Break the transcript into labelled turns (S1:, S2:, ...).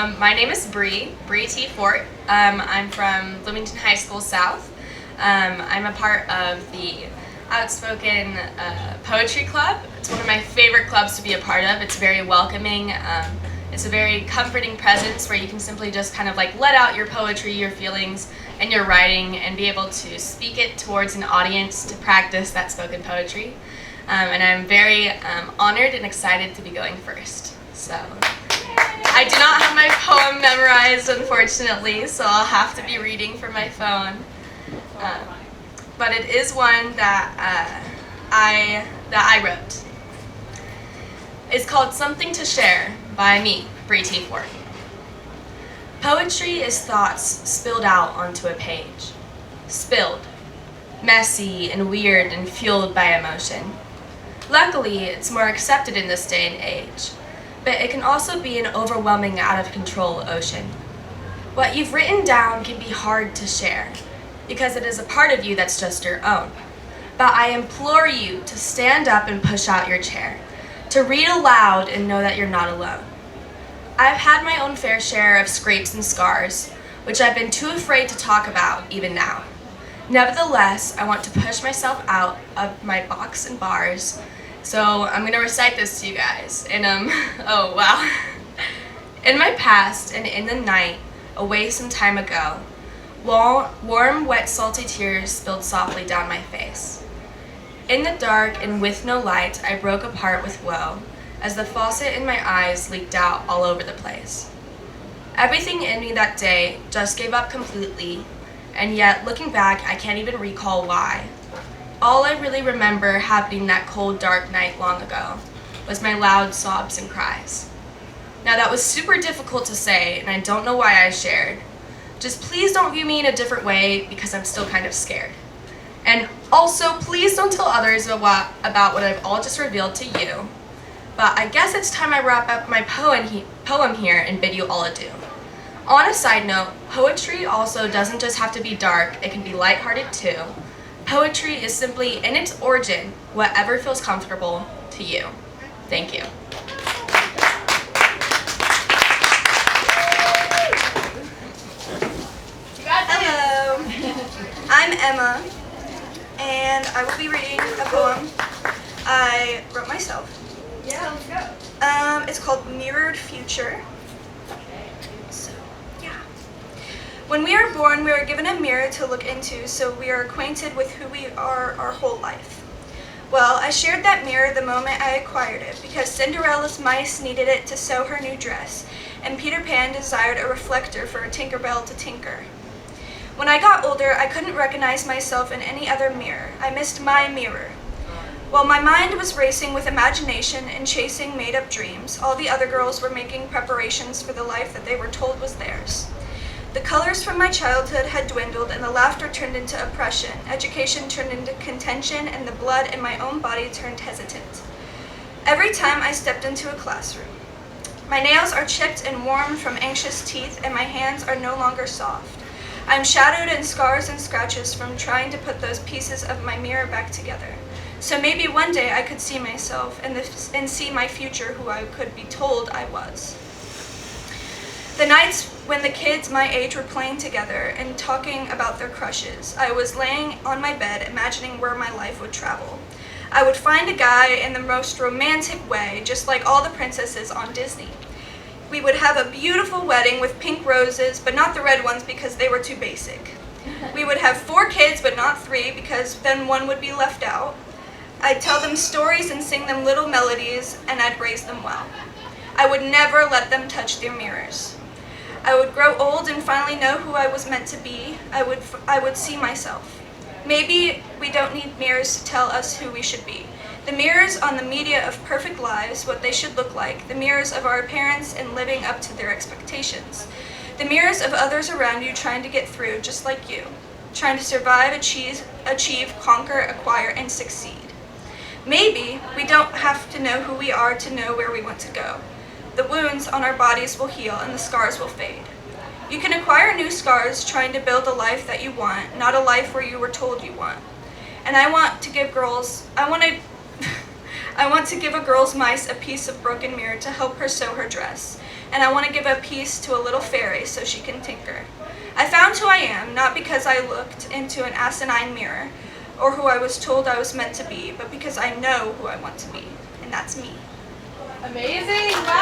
S1: My name is Bree T. Fort. I'm from Bloomington High School South. I'm a part of the Outspoken Poetry Club. It's one of my favorite clubs to be a part of. It's very welcoming. It's a very comforting presence where you can simply just kind of like let out your poetry, your feelings, and your writing and be able to speak it towards an audience to practice that spoken poetry. And I'm very honored and excited to be going first. So I do not have my poem memorized, unfortunately, so I'll have to be reading from my phone. But it is one that I wrote. It's called Something to Share by me, Bree T. Fort. Poetry is thoughts spilled out onto a page. Spilled, messy and weird and fueled by emotion. Luckily, it's more accepted in this day and age, but it can also be an overwhelming, out-of-control ocean. What you've written down can be hard to share, because it is a part of you that's just your own. But I implore you to stand up and push out your chair, to read aloud and know that you're not alone. I've had my own fair share of scrapes and scars, which I've been too afraid to talk about even now. Nevertheless, I want to push myself out of my box and bars, so I'm going to recite this to you guys. And oh wow. In my past and in the night, away some time ago, warm, wet, salty tears spilled softly down my face. In the dark and with no light, I broke apart with woe, as the faucet in my eyes leaked out all over the place. Everything in me that day just gave up completely, and yet looking back, I can't even recall why. All I really remember happening that cold, dark night long ago was my loud sobs and cries. Now that was super difficult to say, and I don't know why I shared. Just please don't view me in a different way because I'm still kind of scared. And also, please don't tell others about what I've all just revealed to you. But I guess it's time I wrap up my poem here and bid you all adieu. On a side note, poetry also doesn't just have to be dark, it can be lighthearted too. Poetry is simply, in its origin, whatever feels comfortable to you. Thank you.
S2: Hello, I'm Emma, and I will be reading a poem I wrote myself.
S1: Yeah, let's go.
S2: It's called Mirrored Future. So, yeah. When we are born, we are given a mirror to look into, so we are acquainted with who we are our whole life. Well, I shared that mirror the moment I acquired it, because Cinderella's mice needed it to sew her new dress, and Peter Pan desired a reflector for a Tinkerbell to tinker. When I got older, I couldn't recognize myself in any other mirror. I missed my mirror. While my mind was racing with imagination and chasing made-up dreams, all the other girls were making preparations for the life that they were told was theirs. The colors from my childhood had dwindled, and the laughter turned into oppression, education turned into contention, and the blood in my own body turned hesitant. Every time I stepped into a classroom. My nails are chipped and worn from anxious teeth, and my hands are no longer soft. I'm shadowed in scars and scratches from trying to put those pieces of my mirror back together. So maybe one day I could see myself and see my future who I could be told I was. The nights when the kids my age were playing together and talking about their crushes, I was laying on my bed imagining where my life would travel. I would find a guy in the most romantic way, just like all the princesses on Disney. We would have a beautiful wedding with pink roses, but not the red ones because they were too basic. We would have 4 kids, but not 3 because then one would be left out. I'd tell them stories and sing them little melodies, and I'd raise them well. I would never let them touch their mirrors. I would grow old and finally know who I was meant to be. I would see myself. Maybe we don't need mirrors to tell us who we should be. The mirrors on the media of perfect lives, what they should look like, the mirrors of our parents and living up to their expectations. The mirrors of others around you trying to get through, just like you. Trying to survive, achieve, conquer, acquire, and succeed. Maybe we don't have to know who we are to know where we want to go. The wounds on our bodies will heal and the scars will fade. You can acquire new scars trying to build a life that you want, not a life where you were told you want. And I want to give girls, I want to give a girl's mice a piece of broken mirror to help her sew her dress. And I want to give a piece to a little fairy so she can tinker. I found who I am, not because I looked into an asinine mirror, or who I was told I was meant to be, but because I know who I want to be, and that's me.
S1: Amazing! Wow.